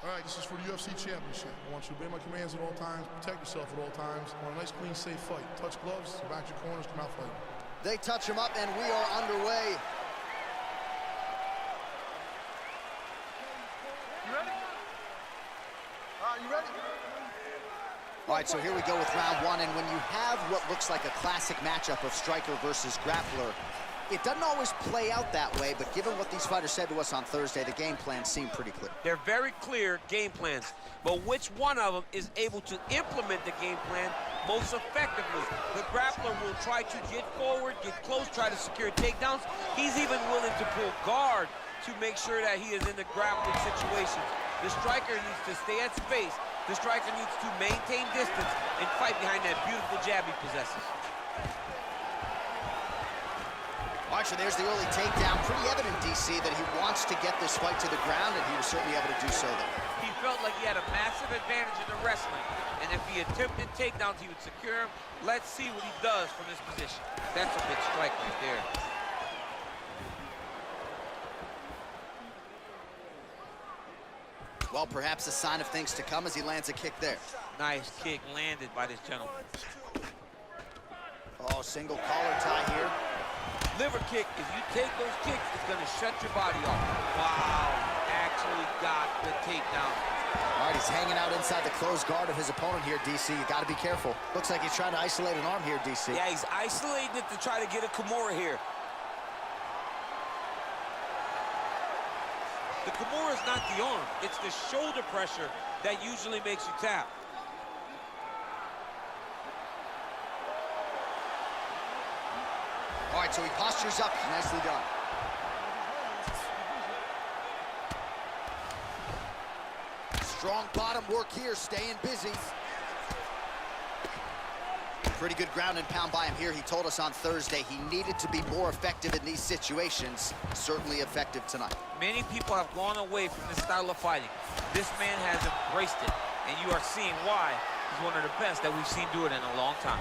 All right, this is for the UFC Championship. I want you to obey my commands at all times, protect yourself at all times. I want a nice, clean, safe fight. Touch gloves, back your corners, come out fighting. They touch him up, and we are underway. You ready? You ready? All right, so here we go with round one, and when you have what looks like a classic matchup of striker versus grappler, it doesn't always play out that way, but given what these fighters said to us on Thursday, the game plans seem pretty clear. They're very clear game plans, but which one of them is able to implement the game plan most effectively? The grappler will try to get forward, get close, try to secure takedowns. He's even willing to pull guard to make sure that he is in the grappling situations. The striker needs to stay at space. The striker needs to maintain distance and fight behind that beautiful jab he possesses. Archer, there's the early takedown. Pretty evident, DC, that he wants to get this fight to the ground, and he was certainly able to do so there. He felt like he had a massive advantage in the wrestling, and if he attempted takedowns, he would secure him. Let's see what he does from this position. That's a big strike right there. Well, perhaps a sign of things to come as he lands a kick there. Nice kick landed by this gentleman. Oh, single collar tie here. Liver kick, if you take those kicks, it's going to shut your body off. Wow, actually got the takedown. All right, he's hanging out inside the closed guard of his opponent here, DC. You got to be careful. Looks like he's trying to isolate an arm here, DC. Yeah, he's isolating it to try to get a Kimura here. The Kimura is not the arm. It's the shoulder pressure that usually makes you tap. All right, so he postures up. Nicely done. Strong bottom work here, staying busy. Pretty good ground and pound by him here. He told us on Thursday he needed to be more effective in these situations. Certainly effective tonight. Many people have gone away from this style of fighting. This man has embraced it, and you are seeing why he's one of the best that we've seen do it in a long time.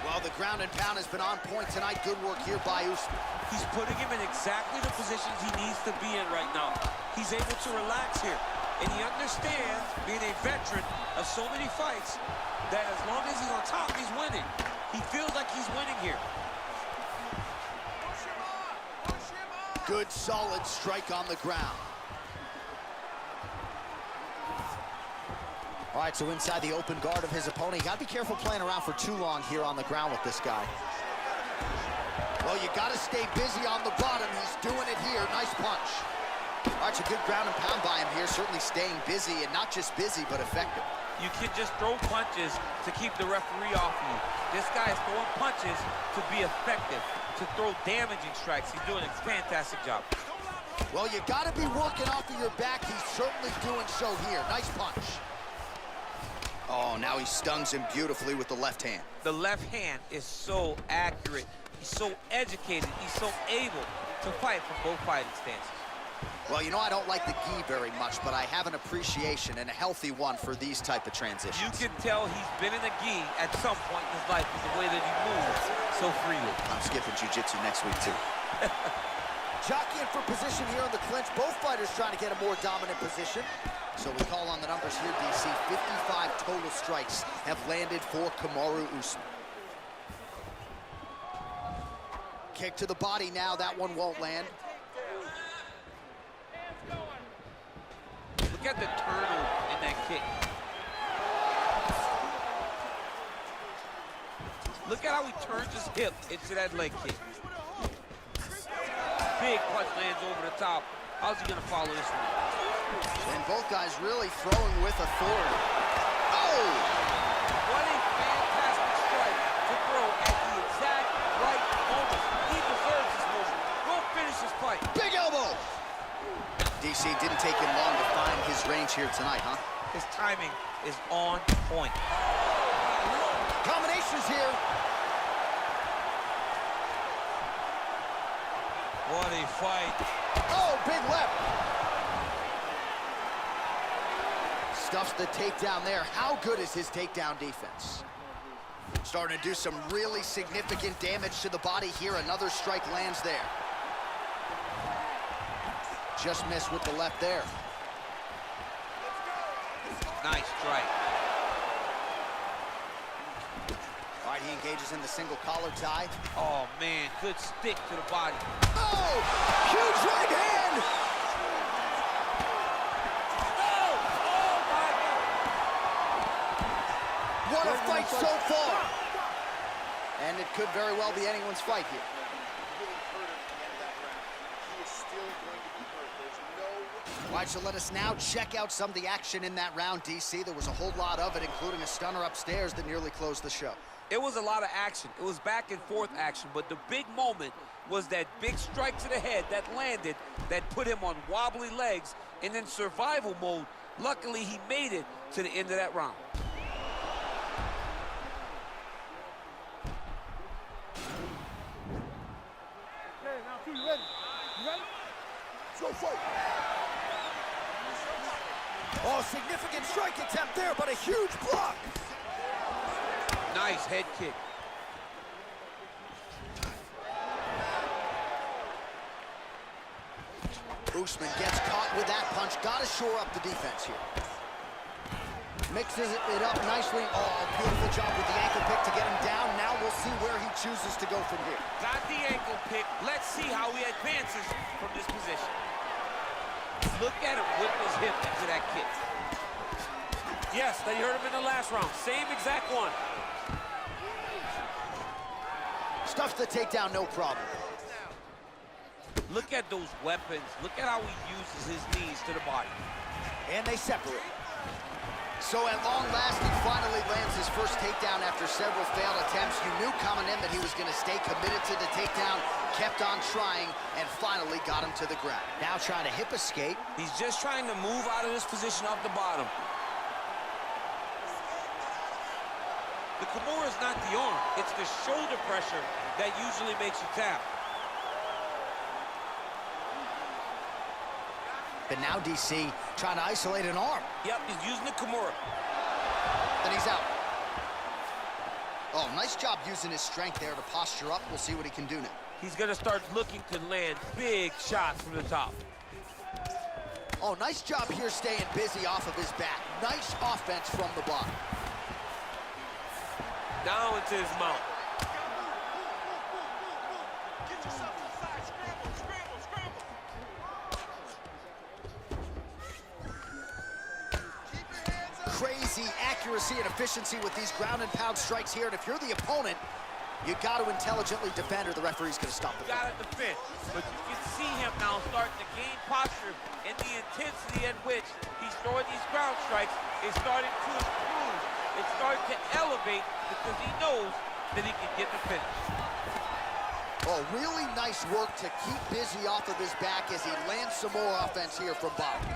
Well, the ground and pound has been on point tonight. Good work here by Usman. He's putting him in exactly the positions he needs to be in right now. He's able to relax here, and he understands, being a veteran of so many fights, that as long as he's on top, he's winning. He feels like he's winning here. Good, solid strike on the ground. All right, so inside the open guard of his opponent. You got to be careful playing around for too long here on the ground with this guy. Well, you got to stay busy on the bottom. He's doing it here. Nice punch. All right, so good ground and pound by him here. Certainly staying busy, and not just busy, but effective. You can just throw punches to keep the referee off you. This guy is throwing punches to be effective, to throw damaging strikes. He's doing a fantastic job. Well, you got to be working off of your back. He's certainly doing so here. Nice punch. Oh, now he stuns him beautifully with the left hand. The left hand is so accurate. He's so educated. He's so able to fight from both fighting stances. Well, you know, I don't like the gi very much, but I have an appreciation, and a healthy one, for these type of transitions. You can tell he's been in a gi at some point in his life with the way that he moves so freely. I'm skipping jiu-jitsu next week, too. Jockeying for position here in the clinch. Both fighters trying to get a more dominant position. So we call on the numbers here, DC. 55 total strikes have landed for Kamaru Usman. Kick to the body now. That one won't land. Look at the turtle in that kick. Look at how he turns his hip into that leg kick. Big punch lands over the top. How's he gonna follow this one? And both guys really throwing with authority. Oh! What a fantastic strike to throw at the exact right moment. He deserves this moment. Go finish this fight. Big elbow! DC, didn't take him long to find his range here tonight, huh? His timing is on point. Combinations here. What a fight. Oh, big left. Stuffs the takedown there. How good is his takedown defense? Starting to do some really significant damage to the body here. Another strike lands there. Just missed with the left there. Nice strike. All right, he engages in the single collar tie. Oh, man, good stick to the body. Oh, huge right hand. Oh, my God. What a fight so far. And it could very well be anyone's fight here. All right, so let us now check out some of the action in that round, DC. There was a whole lot of it, including a stunner upstairs that nearly closed the show. It was a lot of action. It was back and forth action, but the big moment was that big strike to the head that landed, that put him on wobbly legs, and in survival mode, luckily he made it to the end of that round. Okay, now two, you ready? You ready? Let's go fight. Oh, significant strike attempt there, but a huge block. Nice head kick. Usman gets caught with that punch. Got to shore up the defense here. Mixes it up nicely. Oh, beautiful job with the ankle pick to get him down. Now we'll see where he chooses to go from here. Got the ankle pick. Let's see how he advances from this position. Look at him whip his hip into that kick. Yes, they heard him in the last round. Same exact one. Stuffs the takedown, no problem. Look at those weapons. Look at how he uses his knees to the body. And they separate. So at long last, he finally lands his first takedown after several failed attempts. You knew coming in that he was going to stay committed to the takedown, kept on trying, and finally got him to the ground. Now trying to hip escape. He's just trying to move out of this position off the bottom. The Kamaru is not the arm. It's the shoulder pressure that usually makes you tap. But now DC trying to isolate an arm. Yep, he's using the Kamaru. Then he's out. Oh, nice job using his strength there to posture up. We'll see what he can do now. He's going to start looking to land big shots from the top. Oh, nice job here staying busy off of his back. Nice offense from the bottom. Now into his mouth. Get yourself to the side. Scramble, scramble, scramble. Keep your hands up. Crazy accuracy and efficiency with these ground and pound strikes here. And if you're the opponent, you got to intelligently defend or the referee's going to stop the fight. Got to defend. But you can see him now starting to gain posture, and the intensity at which he's throwing these ground strikes is starting to improve. It's starting to elevate because he knows that he can get the finish. Oh, really nice work to keep busy off of his back as he lands some more offense here from bottom.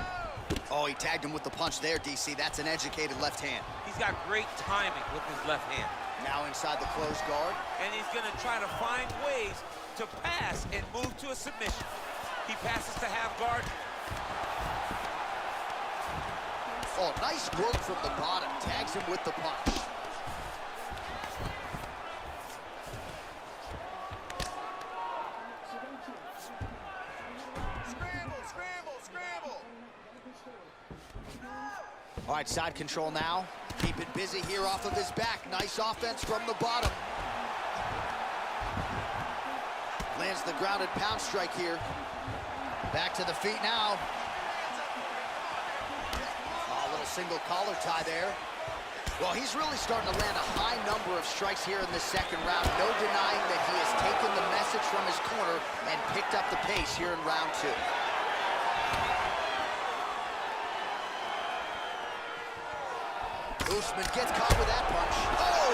Oh, he tagged him with the punch there, DC. That's an educated left hand. He's got great timing with his left hand. Now inside the closed guard. And he's going to try to find ways to pass and move to a submission. He passes to half guard. Oh, nice work from the bottom. Tags him with the punch. Scramble, scramble, scramble. All right, side control now. Keep it busy here off of his back. Nice offense from the bottom. Lands the grounded pound strike here. Back to the feet now. Oh, a little single collar tie there. Well, he's really starting to land a high number of strikes here in this second round. No denying that he has taken the message from his corner and picked up the pace here in round two. Usman gets caught with that punch. Oh!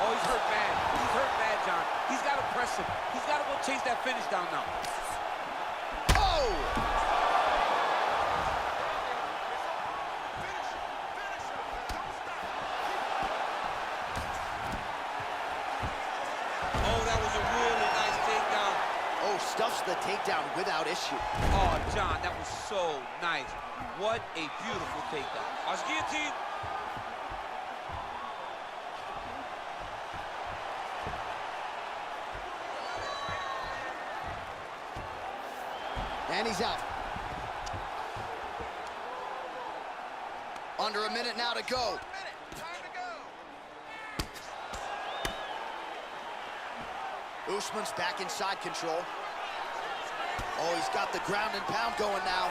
Oh, he's hurt bad. He's hurt bad, John. He's got to press him. He's got to go chase that finish down now. Oh! Oh, that was a really nice takedown. Oh, stuffs the takedown without issue. Oh, John, that was so nice. What a beautiful takedown. Watch guillotine. And he's out. Under a minute now to go. Usman's back in side control. Oh, he's got the ground and pound going now.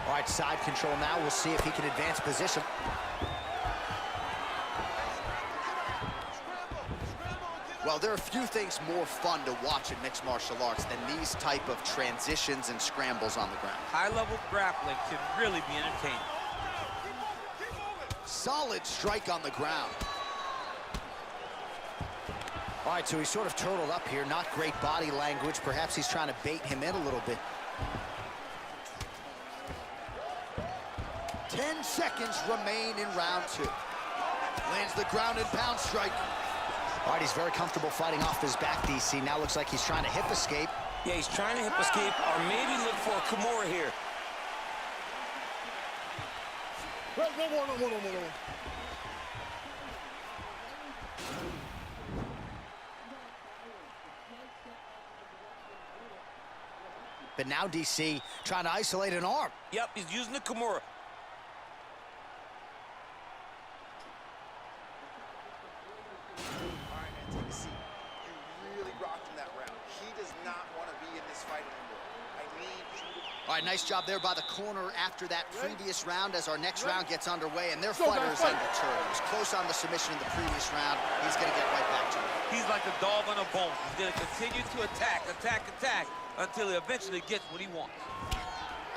All right, side control now. We'll see if he can advance position. Well, there are a few things more fun to watch in mixed martial arts than these type of transitions and scrambles on the ground. High-level grappling can really be entertaining. Solid strike on the ground. All right, so he's sort of turtled up here. Not great body language. Perhaps he's trying to bait him in a little bit. 10 seconds remain in round 2. Lands the ground and pound strike. All right, he's very comfortable fighting off his back, DC. Now looks like he's trying to hip escape. Yeah, he's trying to hip escape or maybe look for a Kimura here. No. But now DC trying to isolate an arm. Yep, he's using the Kimura. All right, nice job there by the corner after that previous round as our next round gets underway, and their fighter is undeterred. He was close on the submission in the previous round. He's going to get right back to it. He's like a dog on a bone. He's going to continue to attack until he eventually gets what he wants.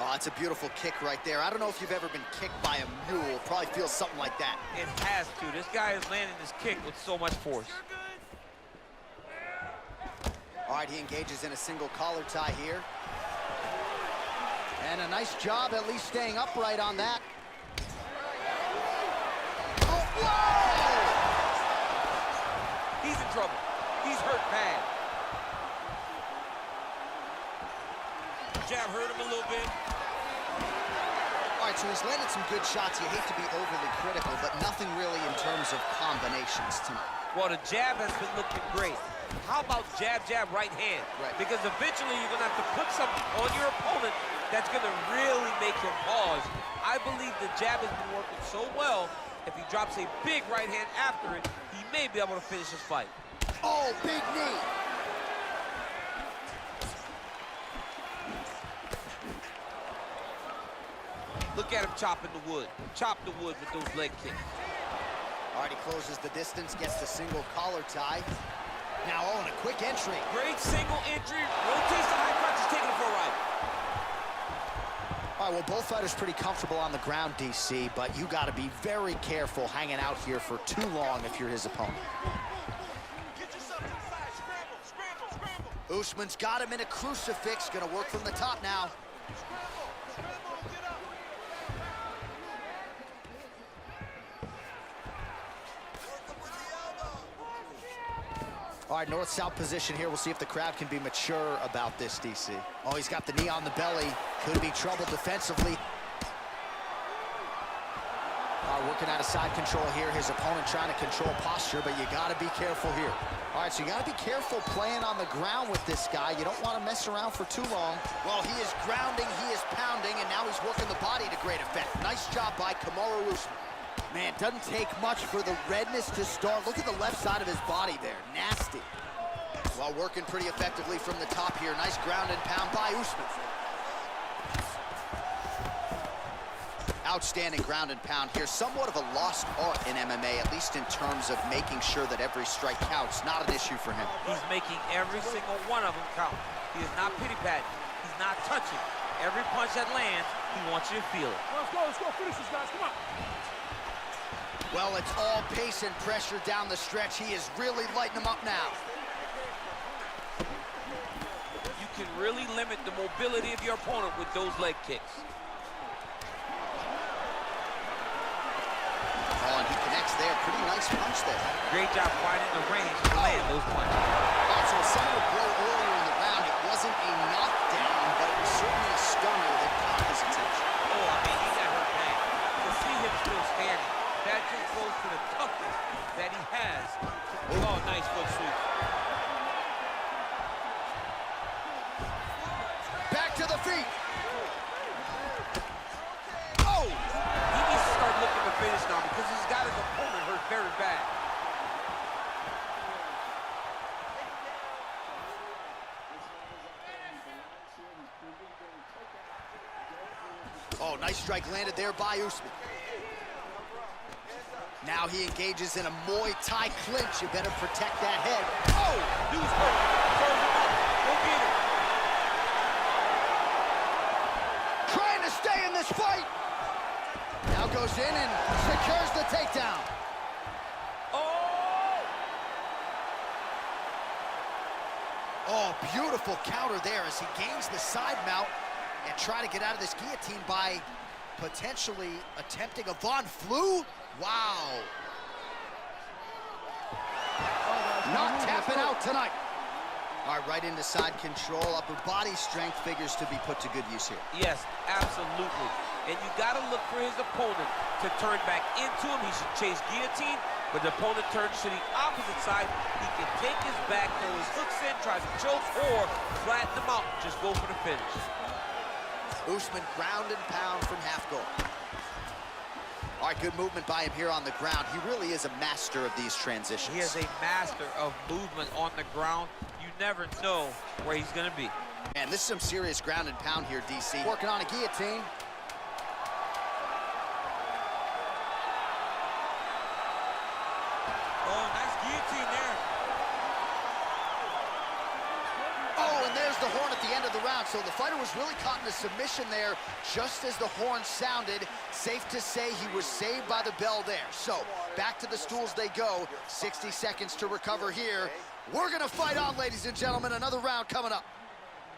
Oh, that's a beautiful kick right there. I don't know if you've ever been kicked by a mule. Probably feels something like that. It has to. This guy is landing this kick with so much force. All right, he engages in a single collar tie here. And a nice job at least staying upright on that. Oh, whoa! He's in trouble. He's hurt bad. Jab hurt him a little bit. All right, so he's landed some good shots. You hate to be overly critical, but nothing really in terms of combinations tonight. Well, the jab has been looking great. How about jab, right hand? Right. Because eventually you're going to have to put something on your opponent that's going to really make him pause. I believe the jab has been working so well, if he drops a big right hand after it, he may be able to finish his fight. Oh, big knee. Look at him chopping the wood. Chop the wood with those leg kicks. All right, he closes the distance, gets the single collar tie. Now, oh, and a quick entry. Great single entry, rotates the high crotch, he's taking it for a ride. All right, well, both fighters pretty comfortable on the ground, DC, but you got to be very careful hanging out here for too long if you're his opponent. Usman's got him in a crucifix, gonna work from the top now. All right, north-south position here. We'll see if the crowd can be mature about this, DC. Oh, he's got the knee on the belly. Could be trouble defensively. Working out of side control here. His opponent trying to control posture, but you got to be careful here. All right, so you got to be careful playing on the ground with this guy. You don't want to mess around for too long. Well, he is grounding, he is pounding, and now he's working the body to great effect. Nice job by Kamaru Usman. Man, doesn't take much for the redness to start. Look at the left side of his body there. Nasty. While working pretty effectively from the top here. Nice ground and pound by Usman. Outstanding ground and pound here. Somewhat of a lost art in MMA, at least in terms of making sure that every strike counts. Not an issue for him. He's making every single one of them count. He is not pity-patting. He's not touching. Every punch that lands, he wants you to feel it. Let's go, finish this, guys, come on. Well, it's all pace and pressure down the stretch. He is really lighting them up now. You can really limit the mobility of your opponent with those leg kicks. Oh, and he connects there. Pretty nice punch there. Great job finding the range to land those punches. All right, so a similar blow earlier in the round. It wasn't a knockdown, but it was certainly a stunner that caught his attention. Oh, I mean, he got hurt bad. To see him still standing, that just goes to the toughness that he has. Oh, nice foot sweep. Back to the feet. Oh, nice strike landed there by Usman. Now he engages in a Muay Thai clinch. You better protect that head. Oh! News hurt. Throws him up. Go get it. Trying to stay in this fight. Now goes in and secures the takedown. Oh! Oh, beautiful counter there as he gains the side mount and try to get out of this guillotine by potentially attempting a Von Flue. Wow. Not tapping out tonight. All right, right into side control. Upper body strength figures to be put to good use here. Yes, absolutely. And you got to look for his opponent to turn back into him. He should chase guillotine, but the opponent turns to the opposite side. He can take his back, throw his hooks in, try to choke, or flatten him out. Just go for the finish. Usman ground and pound from half guard. All right, good movement by him here on the ground. He really is a master of these transitions. He is a master of movement on the ground. You never know where he's going to be. Man, this is some serious ground and pound here, DC. Working on a guillotine. Oh, nice guillotine there. Oh, and there's the horn at the end of the round. So the fighter was really caught in a submission there just as the horn sounded. Safe to say he was saved by the bell there. So back to the stools they go. 60 seconds to recover here. We're going to fight on, ladies and gentlemen. Another round coming up.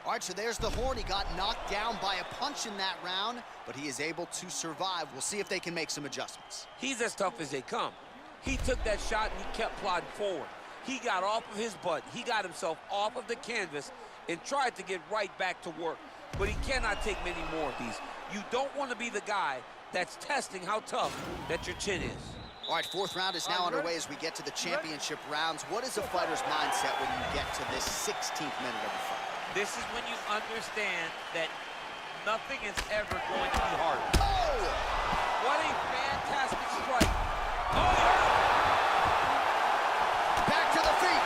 All right, so there's the horn. He got knocked down by a punch in that round, but he is able to survive. We'll see if they can make some adjustments. He's as tough as they come. He took that shot and he kept plodding forward. He got off of his butt. He got himself off of the canvas and tried to get right back to work. But he cannot take many more of these. You don't want to be the guy that's testing how tough that your chin is. All right, fourth round is now underway as we get to the championship rounds. What is a fighter's mindset when you get to this 16th minute of the fight? This is when you understand that nothing is ever going to be hard. Oh! What a fantastic strike. Oh, yeah. Back to the feet.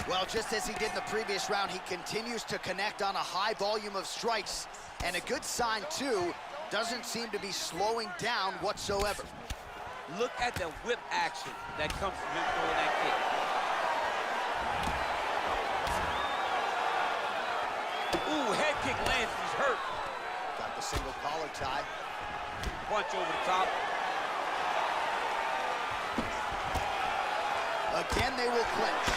Well, just as he did in the previous round, he continues to connect on a high volume of strikes. And a good sign, too, doesn't seem to be slowing down whatsoever. Look at the whip action that comes from him throwing that kick. Ooh, head kick lands, he's hurt. Got the single collar tie. Punch over the top. Again, they will clinch.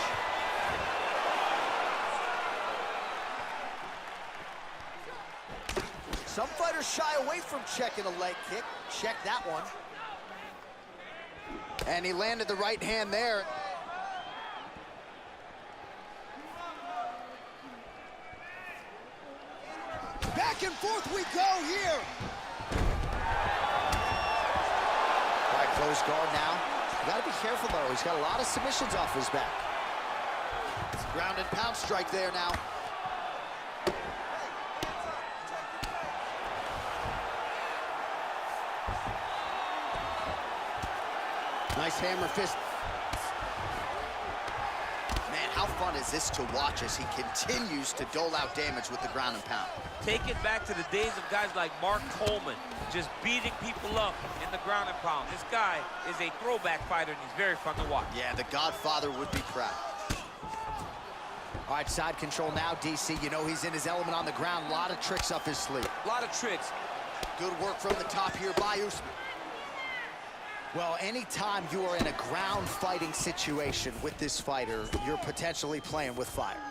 Some fighters shy away from checking a leg kick. Check that one. And he landed the right hand there. Back and forth we go here. All right, close guard now. You gotta be careful though. He's got a lot of submissions off his back. Ground and pound strike there now. Nice hammer fist. Man, how fun is this to watch as he continues to dole out damage with the ground and pound? Take it back to the days of guys like Mark Coleman, just beating people up in the ground and pound. This guy is a throwback fighter, and he's very fun to watch. Yeah, the Godfather would be proud. All right, side control now, DC. You know he's in his element on the ground. A lot of tricks up his sleeve. A lot of tricks. Good work from the top here by Usman. Well, anytime you are in a ground fighting situation with this fighter, you're potentially playing with fire.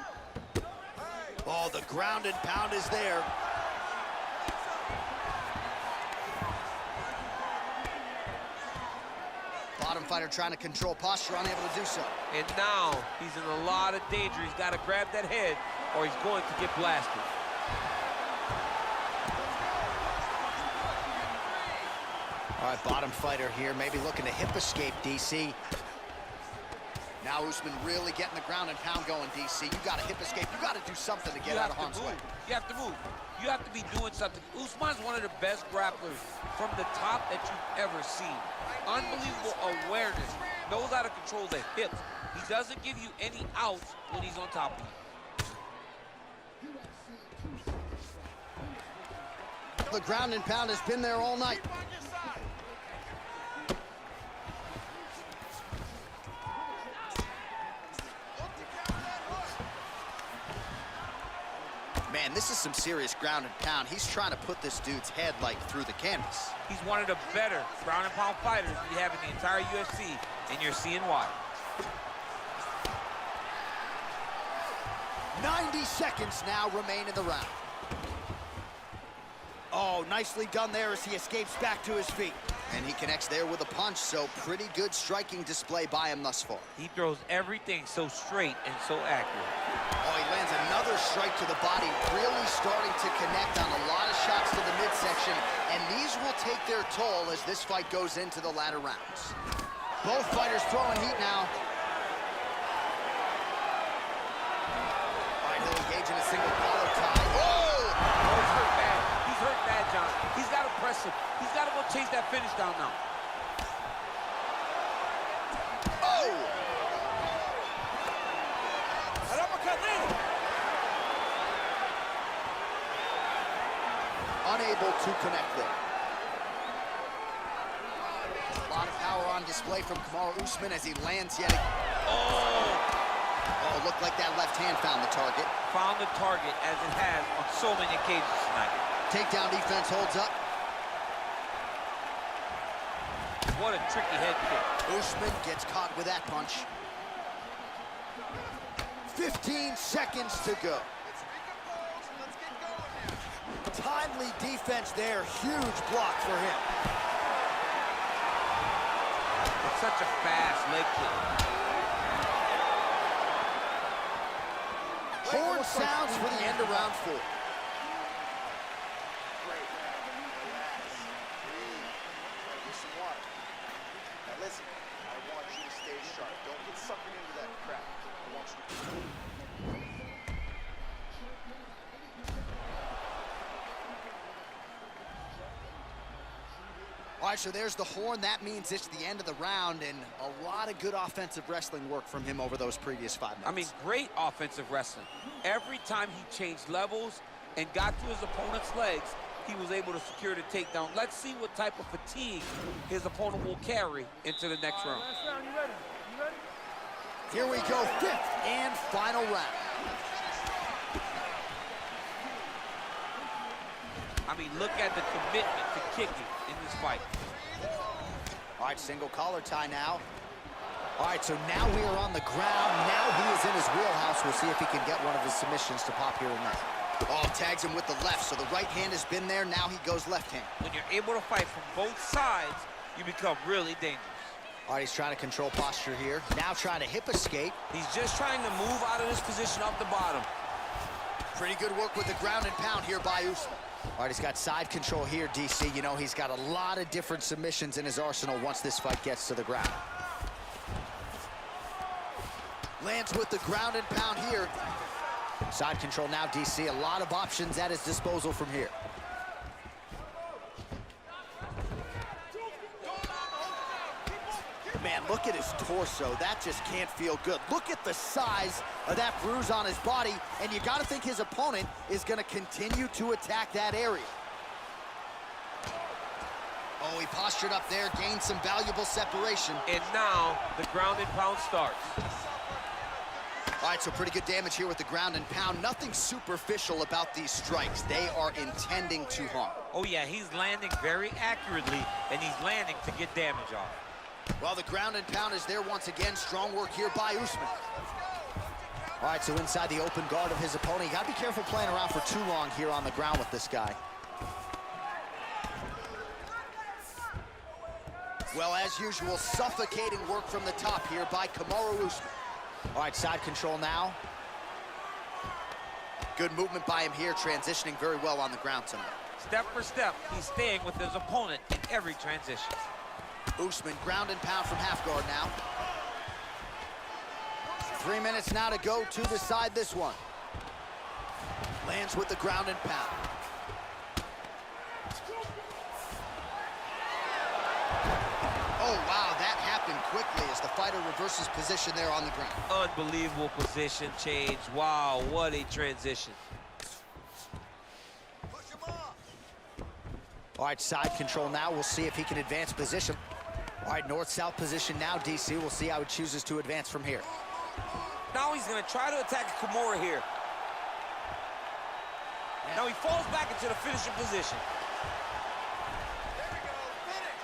Oh, the ground and pound is there. Bottom fighter trying to control posture, unable to do so. And now he's in a lot of danger. He's got to grab that head or he's going to get blasted. All right, bottom fighter here, maybe looking to hip escape, DC. Now Usman really getting the ground and pound going, DC. You got to hip escape. You got to do something to get out of harm's way. You have to move. You have to be doing something. Usman's one of the best grapplers from the top that you've ever seen. Unbelievable awareness. Knows how to control the hips. He doesn't give you any outs when he's on top of you. The ground and pound has been there all night. Man, this is some serious ground and pound. He's trying to put this dude's head, like, through the canvas. He's one of the better ground and pound fighters we have in the entire UFC, and you're seeing why. 90 seconds now remain in the round. Oh, nicely done there as he escapes back to his feet. And he connects there with a punch, so pretty good striking display by him thus far. He throws everything so straight and so accurate. Oh, he lands another strike to the body, really starting to connect on a lot of shots to the midsection, and these will take their toll as this fight goes into the latter rounds. Both fighters throwing heat now. All right, he'll engage in a single collar tie. Oh! He's hurt bad. He's hurt bad, John. He's got to press him. He's got to go chase that finish down now. Oh! Unable to connect there. A lot of power on display from Kamaru Usman as he lands yet again. Oh, looked like that left hand found the target. Found the target as it has on so many occasions tonight. Takedown defense holds up. What a tricky head kick. Usman gets caught with that punch. 15 seconds to go. Timely defense there, huge block for him. It's such a fast leg kick. Horn sounds for the end of round 4. Now listen, I want you to stay sharp. Don't get sucked into that crap. I want you to... All right, so there's the horn. That means it's the end of the round, and a lot of good offensive wrestling work from him over those previous 5 minutes. I mean, great offensive wrestling. Every time he changed levels and got to his opponent's legs, he was able to secure the takedown. Let's see what type of fatigue his opponent will carry into the next round. Last round, you ready? You ready? Here we go, 5th and final round. I mean, look at the commitment to kicking in this fight. All right, single collar tie now. All right, so now we are on the ground. Now he is in his wheelhouse. We'll see if he can get one of his submissions to pop here tonight. Oh, tags him with the left, so the right hand has been there. Now he goes left hand. When you're able to fight from both sides, you become really dangerous. All right, he's trying to control posture here. Now trying to hip escape. He's just trying to move out of this position off the bottom. Pretty good work with the ground and pound here by Usman. All right, he's got side control here, DC. You know, he's got a lot of different submissions in his arsenal once this fight gets to the ground. Lands with the ground and pound here. Side control now, DC. A lot of options at his disposal from here. Man, look at his torso. That just can't feel good. Look at the size of that bruise on his body, and you got to think his opponent is going to continue to attack that area. Oh, he postured up there, gained some valuable separation. And now the ground and pound starts. All right, so pretty good damage here with the ground and pound. Nothing superficial about these strikes. They are intending to harm. Oh, yeah, he's landing very accurately, and he's landing to get damage off. Well, the ground and pound is there once again. Strong work here by Usman. All right, so inside the open guard of his opponent. You got to be careful playing around for too long here on the ground with this guy. Well, as usual, suffocating work from the top here by Kamaru Usman. All right, side control now. Good movement by him here, transitioning very well on the ground tonight. Step for step, he's staying with his opponent in every transition. Usman ground and pound from half guard now. 3 minutes now to go to decide this one. Lands with the ground and pound. Oh, wow, that happened quickly as the fighter reverses position there on the ground. Unbelievable position change. Wow, what a transition. All right, side control now. We'll see if he can advance position. All right, north-south position now, DC. We'll see how he chooses to advance from here. Now he's going to try to attack Kamaru here. Now he falls back into the finishing position. There we go. Finish.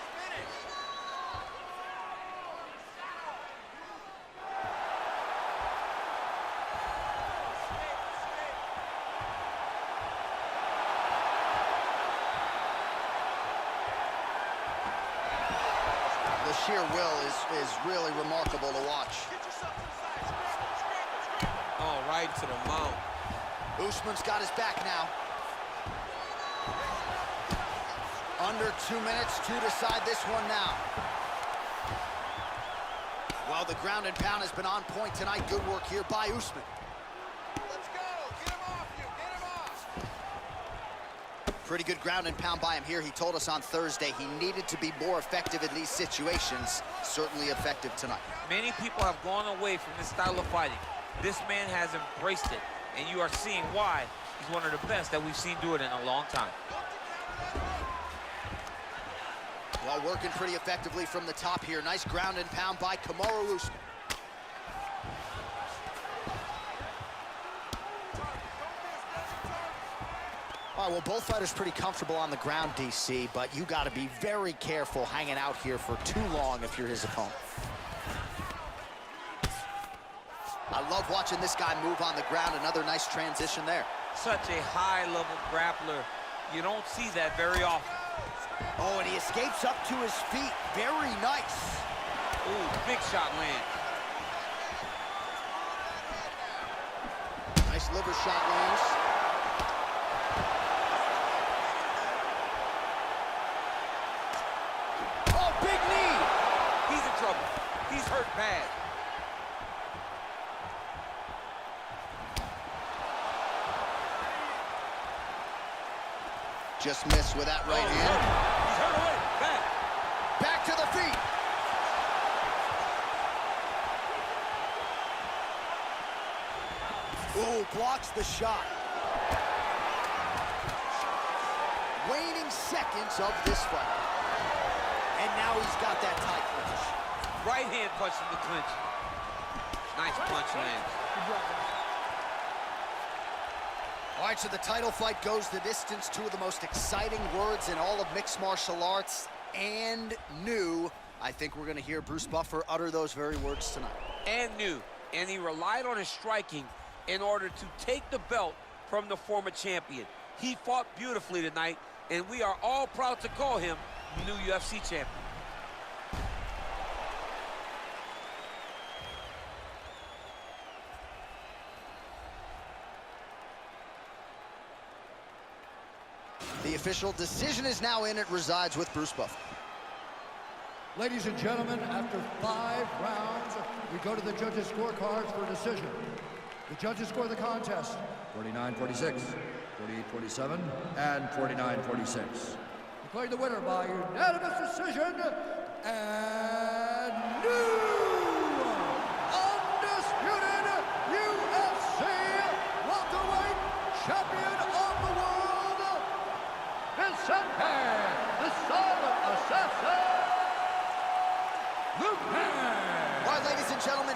The sheer will is really remarkable to watch. Get yourself to the side. Scramble. Oh, right to the mount. Usman's got his back now. Under 2 minutes to decide this one now. Well, the ground and pound has been on point tonight. Good work here by Usman. Let's go. Get him off you. Get him off. Pretty good ground and pound by him here. He told us on Thursday he needed to be more effective in these situations. Certainly effective tonight. Many people have gone away from this style of fighting. This man has embraced it, and you are seeing why he's one of the best that we've seen do it in a long time. Well, working pretty effectively from the top here. Nice ground and pound by Kamaru Usman. All right, well, both fighters pretty comfortable on the ground, DC, but you got to be very careful hanging out here for too long if you're his opponent. I love watching this guy move on the ground. Another nice transition there. Such a high-level grappler. You don't see that very often. Oh, and he escapes up to his feet. Very nice. Ooh, big shot lands. Nice liver shot lands. Oh, big knee. He's in trouble. He's hurt bad. Just missed with that right hand. He's hurt away. Back. Back to the feet. Ooh, blocks the shot. Waning seconds of this fight. And now he's got that tight clinch. Right hand punch in the clinch. Nice punch lands. All right, so the title fight goes the distance. Two of the most exciting words in all of mixed martial arts, and new. I think we're going to hear Bruce Buffer utter those very words tonight. And new. And he relied on his striking in order to take the belt from the former champion. He fought beautifully tonight, and we are all proud to call him new UFC champion. The official decision is now in. It resides with Bruce Buffer. Ladies and gentlemen, after 5 rounds, we go to the judges' scorecards for a decision. The judges score the contest 49-46, 48-47, and 49-46. Declared the winner by unanimous decision, and new undisputed UFC welterweight champion of the world, Vicente, the Silent Assassin, Luque. All right, ladies and gentlemen.